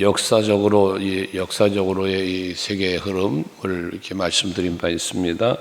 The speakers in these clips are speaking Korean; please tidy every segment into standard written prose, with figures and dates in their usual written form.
역사적으로의 이 세계의 흐름을 이렇게 말씀드린 바 있습니다.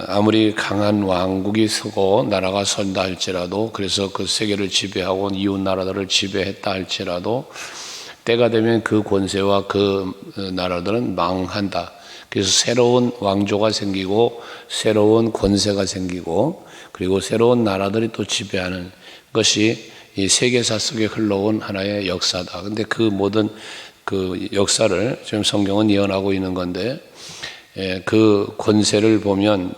아무리 강한 왕국이 서고 나라가 선다 할지라도, 그래서 그 세계를 지배하고 이웃 나라들을 지배했다 할지라도 때가 되면 그 권세와 그 나라들은 망한다. 그래서 새로운 왕조가 생기고 새로운 권세가 생기고 그리고 새로운 나라들이 또 지배하는 것이 이 세계사 속에 흘러온 하나의 역사다. 근데 그 모든 그 역사를 지금 성경은 예언하고 있는 건데, 그 권세를 보면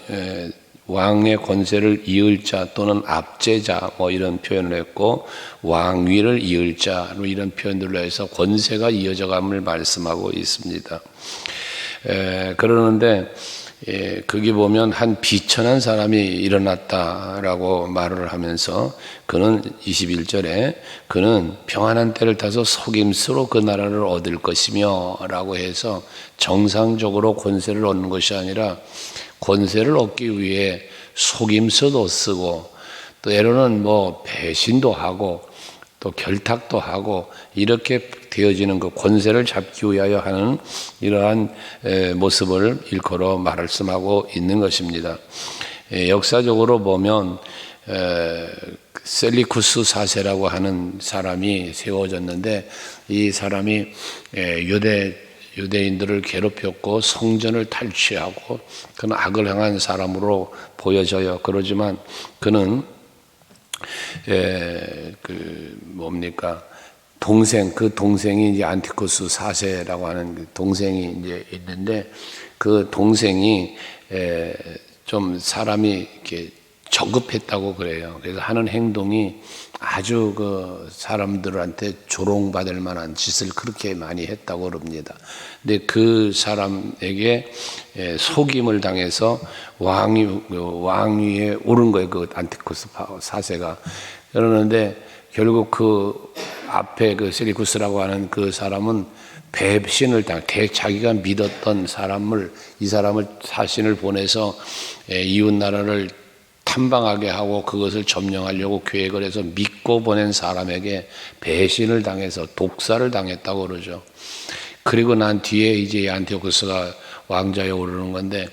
왕의 권세를 이을 자 또는 압제자 뭐 이런 표현을 했고, 왕위를 이을 자 이런 표현들로 해서 권세가 이어져감을 말씀하고 있습니다. 그러는데 거기 보면 한 비천한 사람이 일어났다라고 말을 하면서 그는 21절에 그는 평안한 때를 타서 속임수로 그 나라를 얻을 것이며 라고 해서 정상적으로 권세를 얻는 것이 아니라 권세를 얻기 위해 속임수도 쓰고 또 때로는 뭐 배신도 하고 또 결탁도 하고 이렇게 되어지는 그 권세를 잡기 위하여 하는 이러한 모습을 일컬어 말씀하고 있는 것입니다. 역사적으로 보면 셀리쿠스 4세라고 하는 사람이 세워졌는데, 이 사람이 유대인들을 괴롭혔고 성전을 탈취하고 그는 악을 행한 사람으로 보여져요. 그러지만 그는 그 동생이 이제 안티쿠스 4세라고 하는 그 동생이 이제 있는데, 그 동생이 좀 사람이 이렇게 저급했다고 그래요. 그래서 하는 행동이 아주 그 사람들한테 조롱받을 만한 짓을 그렇게 많이 했다고 그럽니다. 근데 그 사람에게 속임을 당해서 왕위에 오른 거예요. 그 안티쿠스 4세가. 그러는데 결국 그 앞에 그 셀리쿠스라고 하는 그 사람은 배신을 자기가 믿었던 이 사람을 사신을 보내서 이웃 나라를 탐방하게 하고 그것을 점령하려고 계획을 해서 믿고 보낸 사람에게 배신을 당해서 독사를 당했다고 그러죠. 그리고 난 뒤에 이제 안티오쿠스가 왕좌에 오르는 건데,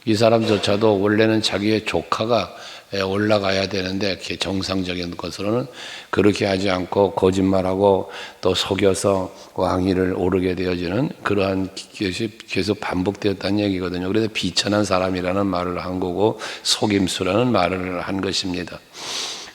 이 사람조차도 원래는 자기의 조카가 올라가야 되는데 정상적인 것으로는 그렇게 하지 않고 거짓말하고 또 속여서 왕위를 오르게 되어지는 그러한 것이 계속 반복되었다는 얘기거든요. 그래서 비천한 사람이라는 말을 한 거고 속임수라는 말을 한 것입니다.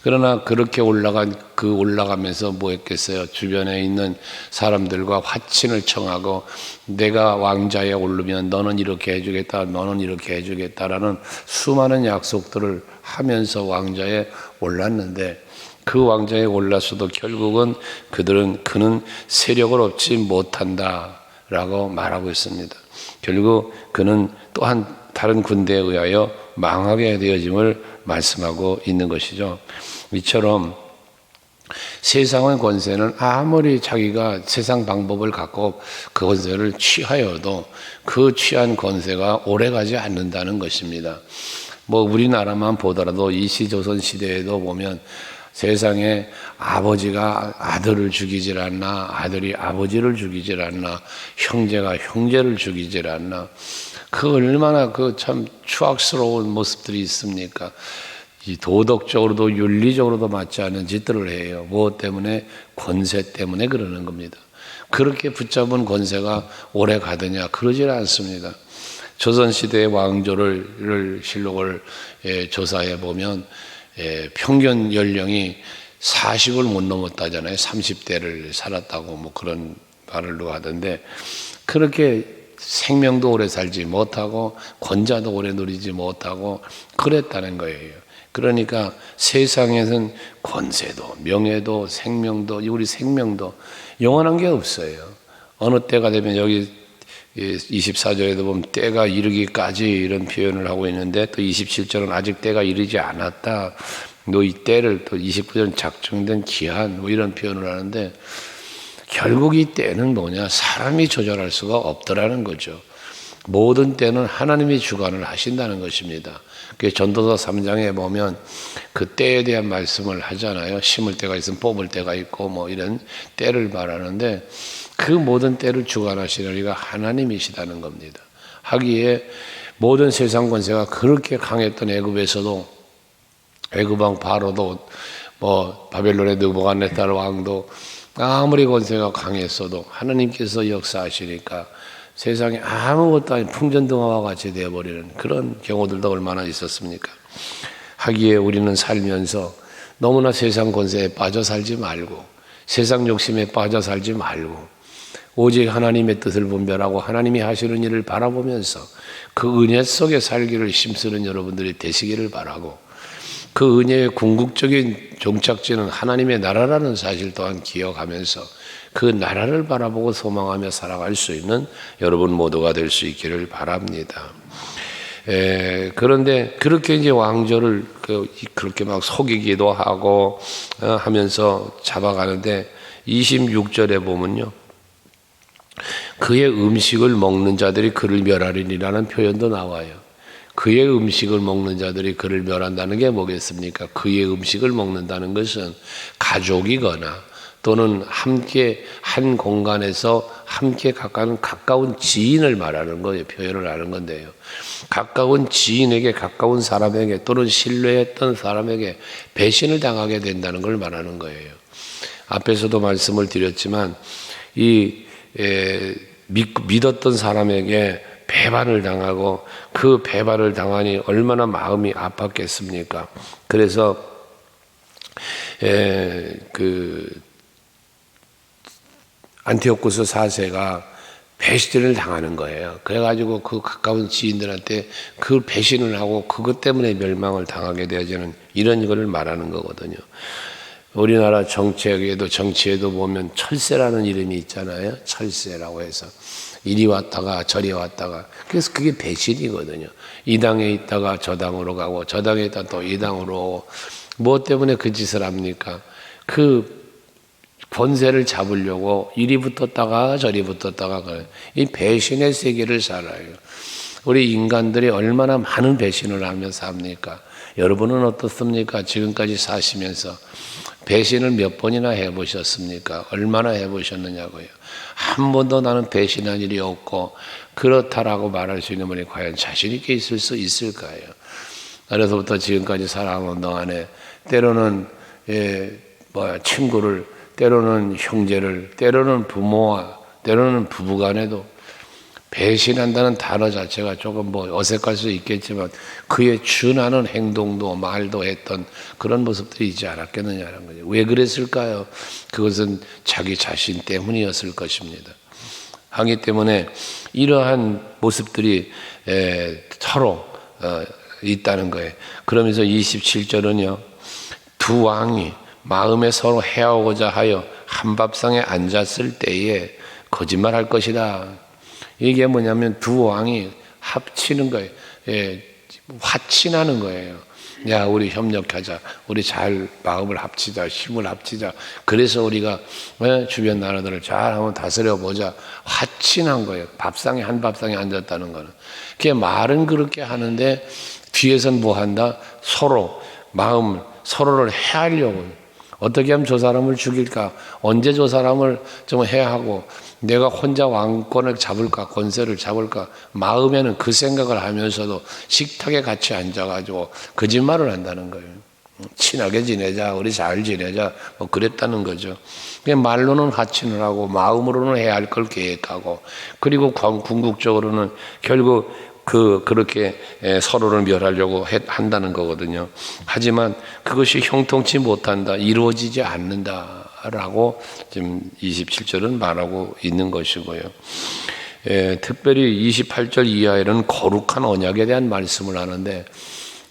그러나 그렇게 올라가면서 뭐 했겠어요? 주변에 있는 사람들과 화친을 청하고 내가 왕좌에 오르면 너는 이렇게 해주겠다, 너는 이렇게 해주겠다라는 수많은 약속들을 하면서 왕좌에 올랐는데, 그 왕좌에 올랐어도 결국은 그는 세력을 얻지 못한다라고 말하고 있습니다. 결국 그는 또한 다른 군대에 의하여 망하게 되어짐을 말씀하고 있는 것이죠. 이처럼 세상의 권세는 아무리 자기가 세상 방법을 갖고 그 권세를 취하여도 그 취한 권세가 오래가지 않는다는 것입니다. 뭐 우리나라만 보더라도 이 조선 시대에도 보면 세상에 아버지가 아들을 죽이질 않나, 아들이 아버지를 죽이질 않나, 형제가 형제를 죽이질 않나, 그 얼마나 그 참 추악스러운 모습들이 있습니까? 이 도덕적으로도 윤리적으로도 맞지 않은 짓들을 해요. 무엇 때문에? 권세 때문에 그러는 겁니다. 그렇게 붙잡은 권세가 오래 가느냐? 그러질 않습니다. 조선시대의 왕조를 실록을 조사해 보면 평균 연령이 40을 못 넘었다잖아요. 30대를 살았다고 뭐 그런 말을 하던데, 그렇게 생명도 오래 살지 못하고 권자도 오래 누리지 못하고 그랬다는 거예요. 그러니까 세상에서는 권세도 명예도 생명도, 우리 생명도 영원한 게 없어요. 어느 때가 되면 여기 24절에도 보면 때가 이르기까지 이런 표현을 하고 있는데, 또 27절은 아직 때가 이르지 않았다, 너 이 때를, 또 29절은 작정된 기한 뭐 이런 표현을 하는데, 결국 이 때는 뭐냐? 사람이 조절할 수가 없더라는 거죠. 모든 때는 하나님이 주관을 하신다는 것입니다. 그래서 전도서 3장에 보면 그 때에 대한 말씀을 하잖아요. 심을 때가 있으면 뽑을 때가 있고 뭐 이런 때를 말하는데, 그 모든 때를 주관하시는 이가 하나님이시다는 겁니다. 하기에 모든 세상 권세가 그렇게 강했던 애굽에서도, 애굽 왕 바로도, 바벨론의 느부갓네살 왕도 아무리 권세가 강했어도 하나님께서 역사하시니까 세상에 아무것도 아닌 풍전등화와 같이 되어버리는 그런 경우들도 얼마나 있었습니까? 하기에 우리는 살면서 너무나 세상 권세에 빠져 살지 말고, 세상 욕심에 빠져 살지 말고, 오직 하나님의 뜻을 분별하고 하나님이 하시는 일을 바라보면서 그 은혜 속에 살기를 힘쓰는 여러분들이 되시기를 바라고, 그 은혜의 궁극적인 종착지는 하나님의 나라라는 사실 또한 기억하면서 그 나라를 바라보고 소망하며 살아갈 수 있는 여러분 모두가 될 수 있기를 바랍니다. 그런데 그렇게 이제 왕조를 그렇게 막 속이기도 하고 하면서 잡아가는데 26절에 보면요, 그의 음식을 먹는 자들이 그를 멸하리라는 표현도 나와요. 그의 음식을 먹는 자들이 그를 멸한다는 게 뭐겠습니까? 그의 음식을 먹는다는 것은 가족이거나 또는 함께 한 공간에서 함께 가까운 지인을 말하는 거예요. 표현을 하는 건데요. 가까운 지인에게, 가까운 사람에게 또는 신뢰했던 사람에게 배신을 당하게 된다는 걸 말하는 거예요. 앞에서도 말씀을 드렸지만 믿었던 사람에게 배반을 당하고 그 배반을 당하니 얼마나 마음이 아팠겠습니까? 그래서 안티오쿠스 4세가 배신을 당하는 거예요. 그래가지고 그 가까운 지인들한테 그 배신을 하고 그것 때문에 멸망을 당하게 되어지는 이런 거를 말하는 거거든요. 우리나라 정치에도 보면 철새라는 이름이 있잖아요. 철새라고 해서 이리 왔다가 저리 왔다가, 그래서 그게 배신이거든요. 이 당에 있다가 저 당으로 가고 저 당에 있다가 또 이 당으로 오고, 뭐 때문에 그 짓을 합니까? 그 권세를 잡으려고 이리 붙었다가 저리 붙었다가 이 배신의 세계를 살아요. 우리 인간들이 얼마나 많은 배신을 하며 삽니까? 여러분은 어떻습니까? 지금까지 사시면서 배신을 몇 번이나 해보셨습니까? 얼마나 해보셨느냐고요. 한 번도 나는 배신한 일이 없고 그렇다라고 말할 수 있는 분이 과연 자신 있게 있을 수 있을까요? 어려서부터 지금까지 살아오는 동안에 때로는 친구를, 때로는 형제를, 때로는 부모와, 때로는 부부간에도 배신한다는 단어 자체가 조금 어색할 수 있겠지만 그에 준하는 행동도 말도 했던 그런 모습들이 있지 않았겠느냐는 거죠. 왜 그랬을까요? 그것은 자기 자신 때문이었을 것입니다. 하기 때문에 이러한 모습들이 서로 있다는 거예요. 그러면서 27절은요, 두 왕이 마음에 서로 해하고자 하여 한 밥상에 앉았을 때에 거짓말할 것이다. 이게 뭐냐면 두 왕이 합치는 거예요. 화친하는 거예요. 야, 우리 협력하자. 우리 잘 마음을 합치자. 힘을 합치자. 그래서 우리가 주변 나라들을 잘 한번 다스려 보자. 화친한 거예요. 한 밥상에 앉았다는 거는. 그게 말은 그렇게 하는데 뒤에선 뭐 한다? 서로를 해하려고. 어떻게 하면 저 사람을 죽일까? 언제 저 사람을 좀 해하고 내가 혼자 왕권을 잡을까? 권세를 잡을까? 마음에는 그 생각을 하면서도 식탁에 같이 앉아가지고 거짓말을 한다는 거예요. 친하게 지내자, 우리 잘 지내자, 그랬다는 거죠. 말로는 화친을 하고 마음으로는 해야 할 걸 계획하고, 그리고 궁극적으로는 결국 그렇게 서로를 멸하려고 한다는 거거든요. 하지만 그것이 형통치 못한다, 이루어지지 않는다라고 지금 27절은 말하고 있는 것이고요. 특별히 28절 이하에는 거룩한 언약에 대한 말씀을 하는데,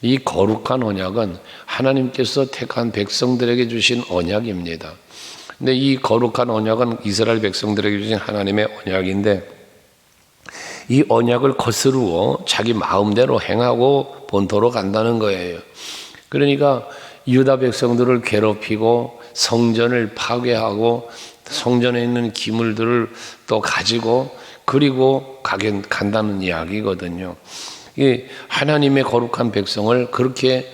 이 거룩한 언약은 하나님께서 택한 백성들에게 주신 언약입니다. 근데 이 거룩한 언약은 이스라엘 백성들에게 주신 하나님의 언약인데, 이 언약을 거스르고 자기 마음대로 행하고 본토로 간다는 거예요. 그러니까 유다 백성들을 괴롭히고 성전을 파괴하고 성전에 있는 기물들을 또 가지고 그리고 간다는 이야기거든요. 이 하나님의 거룩한 백성을 그렇게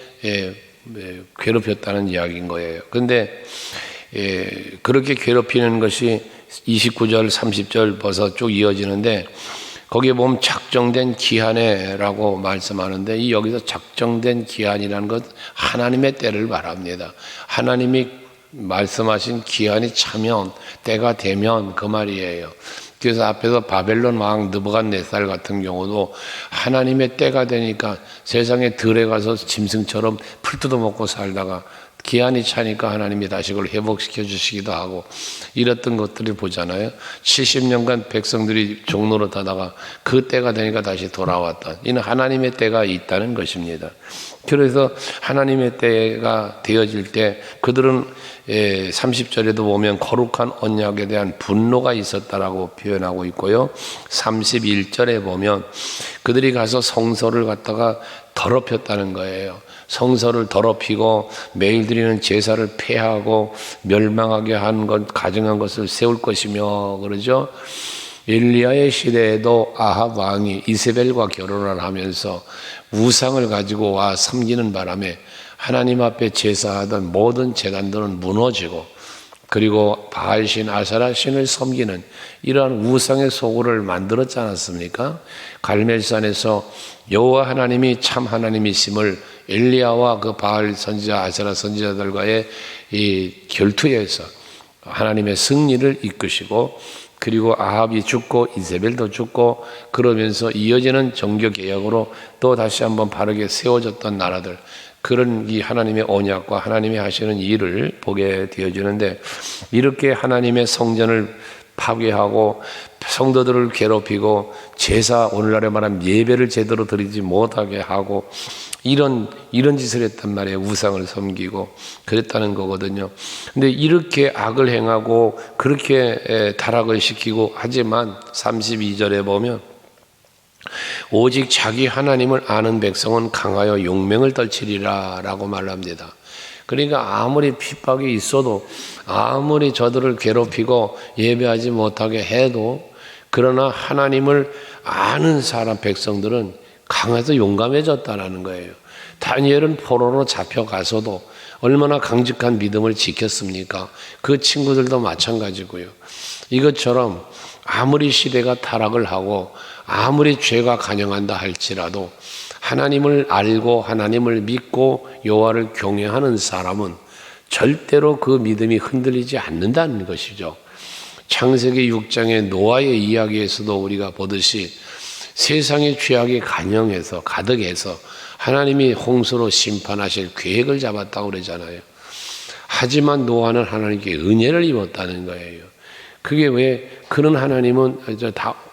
괴롭혔다는 이야기인 거예요. 그런데 그렇게 괴롭히는 것이 29절, 30절 벌써 쭉 이어지는데 거기에 보면 작정된 기한에라고 말씀하는데 이 여기서 작정된 기한이라는 것 하나님의 때를 말합니다. 하나님이 말씀하신 기한이 차면 때가 되면 그 말이에요. 그래서 앞에서 바벨론 왕 느부갓네살 같은 경우도 하나님의 때가 되니까 세상에 들에 가서 짐승처럼 풀 뜯어먹고 살다가 기한이 차니까 하나님이 다시 그걸 회복시켜 주시기도 하고 이랬던 것들을 보잖아요. 70년간 백성들이 종노릇하다가 그 때가 되니까 다시 돌아왔다. 이는 하나님의 때가 있다는 것입니다. 그래서 하나님의 때가 되어질 때 그들은 30절에도 보면 거룩한 언약에 대한 분노가 있었다라고 표현하고 있고요. 31절에 보면 그들이 가서 성소를 갖다가 더럽혔다는 거예요. 성소를 더럽히고 매일 드리는 제사를 폐하고 멸망하게 한 것, 가증한 것을 세울 것이며 그러죠. 엘리야의 시대에도 아합 왕이 이세벨과 결혼을 하면서 우상을 가지고 와 섬기는 바람에 하나님 앞에 제사하던 모든 제단들은 무너지고 그리고 바알신, 아세라신을 섬기는 이러한 우상의 소굴을 만들었지 않았습니까? 갈멜산에서 여호와 하나님이 참 하나님이심을 엘리야와 그 바알 선지자, 아세라 선지자들과의 이 결투에서 하나님의 승리를 이끄시고 그리고 아합이 죽고 이세벨도 죽고 그러면서 이어지는 종교 개혁으로 또 다시 한번 바르게 세워졌던 나라들 그런 이 하나님의 언약과 하나님이 하시는 일을 보게 되어지는데 이렇게 하나님의 성전을 파괴하고 성도들을 괴롭히고 제사 오늘날에 말하면 예배를 제대로 드리지 못하게 하고 이런 짓을 했단 말이에요. 우상을 섬기고 그랬다는 거거든요. 근데 이렇게 악을 행하고 그렇게 타락을 시키고 하지만 32절에 보면 오직 자기 하나님을 아는 백성은 강하여 용맹을 떨치리라 라고 말합니다. 그러니까 아무리 핍박이 있어도 아무리 저들을 괴롭히고 예배하지 못하게 해도 그러나 하나님을 아는 사람 백성들은 강해서 용감해졌다는 거예요. 다니엘은 포로로 잡혀가서도 얼마나 강직한 믿음을 지켰습니까? 그 친구들도 마찬가지고요. 이것처럼 아무리 시대가 타락을 하고 아무리 죄가 간영한다 할지라도 하나님을 알고 하나님을 믿고 여호와를 경외하는 사람은 절대로 그 믿음이 흔들리지 않는다는 것이죠. 창세기 6장의 노아의 이야기에서도 우리가 보듯이 세상의 죄악이 간영해서 가득해서 하나님이 홍수로 심판하실 계획을 잡았다고 그러잖아요. 하지만 노아는 하나님께 은혜를 입었다는 거예요. 그게 왜 그런 하나님은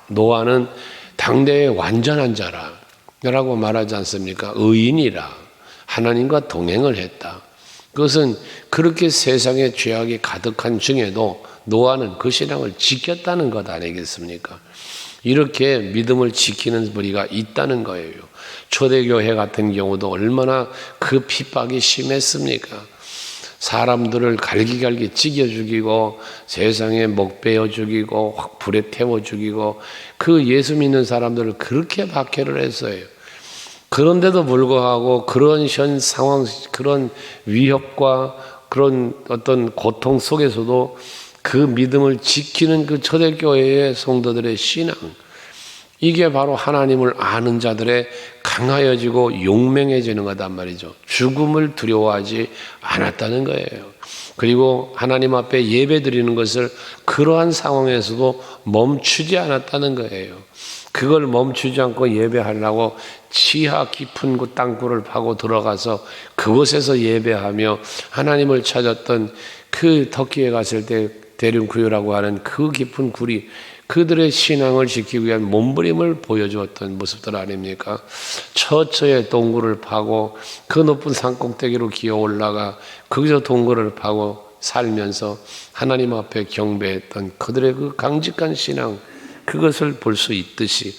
노아는 당대의 완전한 자라라고 말하지 않습니까? 의인이라 하나님과 동행을 했다. 그것은 그렇게 세상의 죄악이 가득한 중에도 노아는 그 신앙을 지켰다는 것 아니겠습니까? 이렇게 믿음을 지키는 무리가 있다는 거예요. 초대교회 같은 경우도 얼마나 그 핍박이 심했습니까? 사람들을 갈기갈기 찢겨 죽이고 세상에 먹베어 죽이고 확 불에 태워 죽이고 그 예수 믿는 사람들을 그렇게 박해를 했어요. 그런데도 불구하고 그런 현 상황, 그런 위협과 그런 어떤 고통 속에서도 그 믿음을 지키는 그 초대교회의 성도들의 신앙, 이게 바로 하나님을 아는 자들의 강하여지고 용맹해지는 거단 말이죠. 죽음을 두려워하지 않았다는 거예요. 그리고 하나님 앞에 예배 드리는 것을 그러한 상황에서도 멈추지 않았다는 거예요. 그걸 멈추지 않고 예배하려고 지하 깊은 곳 땅굴을 파고 들어가서 그곳에서 예배하며 하나님을 찾았던 그 터키에 갔을 때 대륜구유라고 하는 그 깊은 굴이 그들의 신앙을 지키기 위한 몸부림을 보여주었던 모습들 아닙니까? 처처에 동굴을 파고 그 높은 산 꼭대기로 기어 올라가 거기서 동굴을 파고 살면서 하나님 앞에 경배했던 그들의 그 강직한 신앙, 그것을 볼 수 있듯이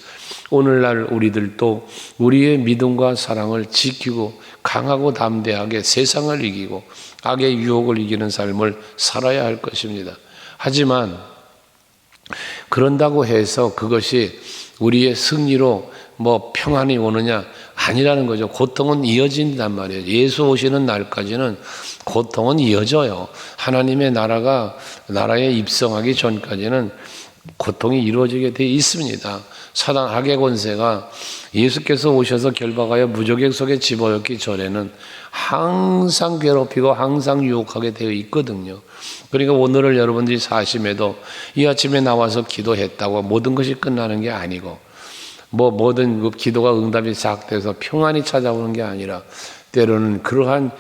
오늘날 우리들도 우리의 믿음과 사랑을 지키고 강하고 담대하게 세상을 이기고 악의 유혹을 이기는 삶을 살아야 할 것입니다. 하지만 그런다고 해서 그것이 우리의 승리로 뭐 평안이 오느냐? 아니라는 거죠. 고통은 이어진단 말이에요. 예수 오시는 날까지는 고통은 이어져요. 하나님의 나라에 입성하기 전까지는 고통이 이루어지게 되어 있습니다. 사단 악의 권세가 예수께서 오셔서 결박하여 무저객 속에 집어넣기 전에는 항상 괴롭히고 항상 유혹하게 되어 있거든요. 그러니까 오늘을 여러분들이 사심에도 이 아침에 나와서 기도했다고 모든 것이 끝나는 게 아니고 모든 그 기도가 응답이 시작돼서 평안이 찾아오는 게 아니라 때로는 그러한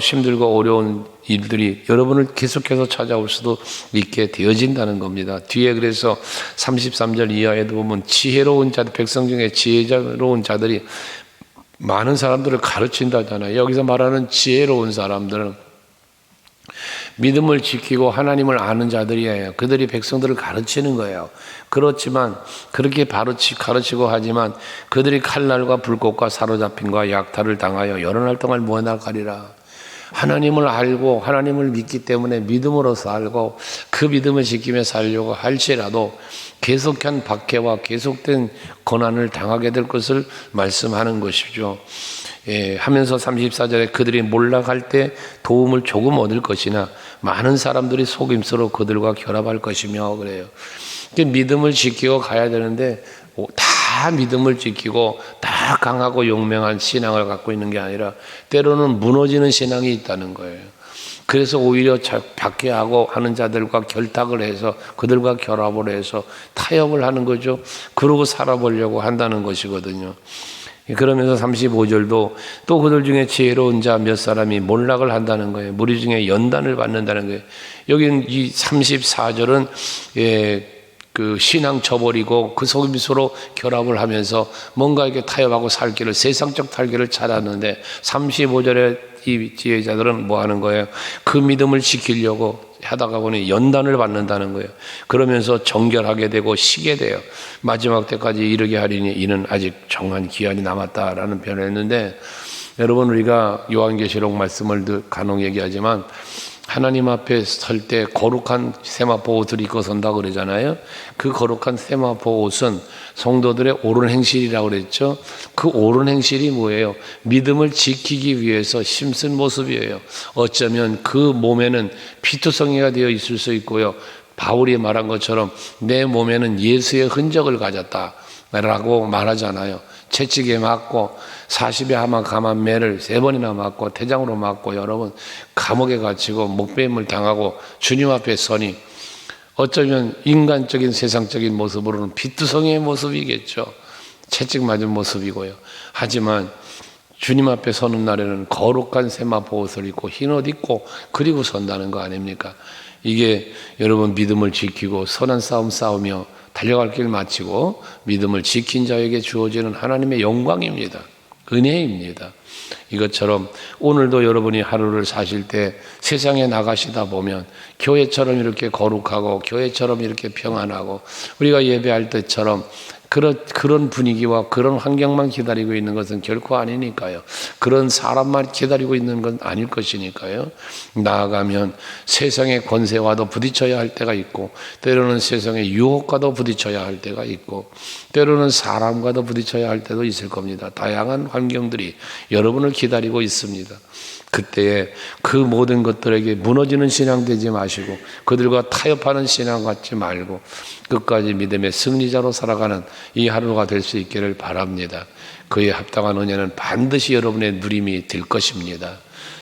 힘들고 어려운 일들이 여러분을 계속해서 찾아올 수도 있게 되어진다는 겁니다. 뒤에 그래서 33절 이하에도 보면 지혜로운 자들, 백성 중에 지혜로운 자들이 많은 사람들을 가르친다잖아요. 여기서 말하는 지혜로운 사람들은 믿음을 지키고 하나님을 아는 자들이에요. 그들이 백성들을 가르치는 거예요. 그렇지만 그렇게 가르치고 하지만 그들이 칼날과 불꽃과 사로잡힘과 약탈을 당하여 여러 날 동안 무어나가리라. 하나님을 알고 하나님을 믿기 때문에 믿음으로서 알고 그 믿음을 지키며 살려고 할지라도 계속한 박해와 계속된 고난을 당하게 될 것을 말씀하는 것이죠. 하면서 34절에 그들이 몰락할 때 도움을 조금 얻을 것이나 많은 사람들이 속임수로 그들과 결합할 것이며 그래요. 믿음을 지키고 가야 되는데 다 믿음을 지키고 다 강하고 용맹한 신앙을 갖고 있는 게 아니라 때로는 무너지는 신앙이 있다는 거예요. 그래서 오히려 박해하고 하는 자들과 결탁을 해서 그들과 결합을 해서 타협을 하는 거죠. 그러고 살아보려고 한다는 것이거든요. 그러면서 35절도 또 그들 중에 지혜로운 자 몇 사람이 몰락을 한다는 거예요. 무리 중에 연단을 받는다는 거예요. 여기는 이 34절은 그 신앙 저버리고 그 속임수로 결합을 하면서 뭔가 이렇게 타협하고 살 길을 세상적 탈길을 찾았는데 35절에 이 지혜자들은 뭐 하는 거예요? 그 믿음을 지키려고 하다가 보니 연단을 받는다는 거예요. 그러면서 정결하게 되고 쉬게 돼요. 마지막 때까지 이르게 하리니 이는 아직 정한 기한이 남았다라는 표현을 했는데 여러분 우리가 요한계시록 말씀을 간혹 얘기하지만 하나님 앞에 설 때 거룩한 세마포 옷을 입고 선다 그러잖아요. 그 거룩한 세마포 옷은 성도들의 옳은 행실이라고 그랬죠. 그 옳은 행실이 뭐예요? 믿음을 지키기 위해서 힘쓴 모습이에요. 어쩌면 그 몸에는 피투성이가 되어 있을 수 있고요. 바울이 말한 것처럼 내 몸에는 예수의 흔적을 가졌다라고 말하잖아요. 채찍에 맞고 40에 하마 감한 매를 3번이나 맞고 태장으로 맞고 여러분 감옥에 갇히고 목배임을 당하고 주님 앞에 서니 어쩌면 인간적인 세상적인 모습으로는 피투성이의 모습이겠죠. 채찍 맞은 모습이고요. 하지만 주님 앞에 서는 날에는 거룩한 세마포 옷을 입고 흰 옷 입고 그리고 선다는 거 아닙니까? 이게 여러분 믿음을 지키고 선한 싸움 싸우며 달려갈 길 마치고 믿음을 지킨 자에게 주어지는 하나님의 영광입니다. 은혜입니다. 이것처럼 오늘도 여러분이 하루를 사실 때 세상에 나가시다 보면 교회처럼 이렇게 거룩하고 교회처럼 이렇게 평안하고 우리가 예배할 때처럼 그런 분위기와 그런 환경만 기다리고 있는 것은 결코 아니니까요. 그런 사람만 기다리고 있는 건 아닐 것이니까요. 나아가면 세상의 권세와도 부딪혀야 할 때가 있고 때로는 세상의 유혹과도 부딪혀야 할 때가 있고 때로는 사람과도 부딪혀야 할 때도 있을 겁니다. 다양한 환경들이 여러분을 기다리고 있습니다. 그때에 그 모든 것들에게 무너지는 신앙 되지 마시고 그들과 타협하는 신앙 갖지 말고 끝까지 믿음의 승리자로 살아가는 이 하루가 될 수 있기를 바랍니다. 그에 합당한 은혜는 반드시 여러분의 누림이 될 것입니다.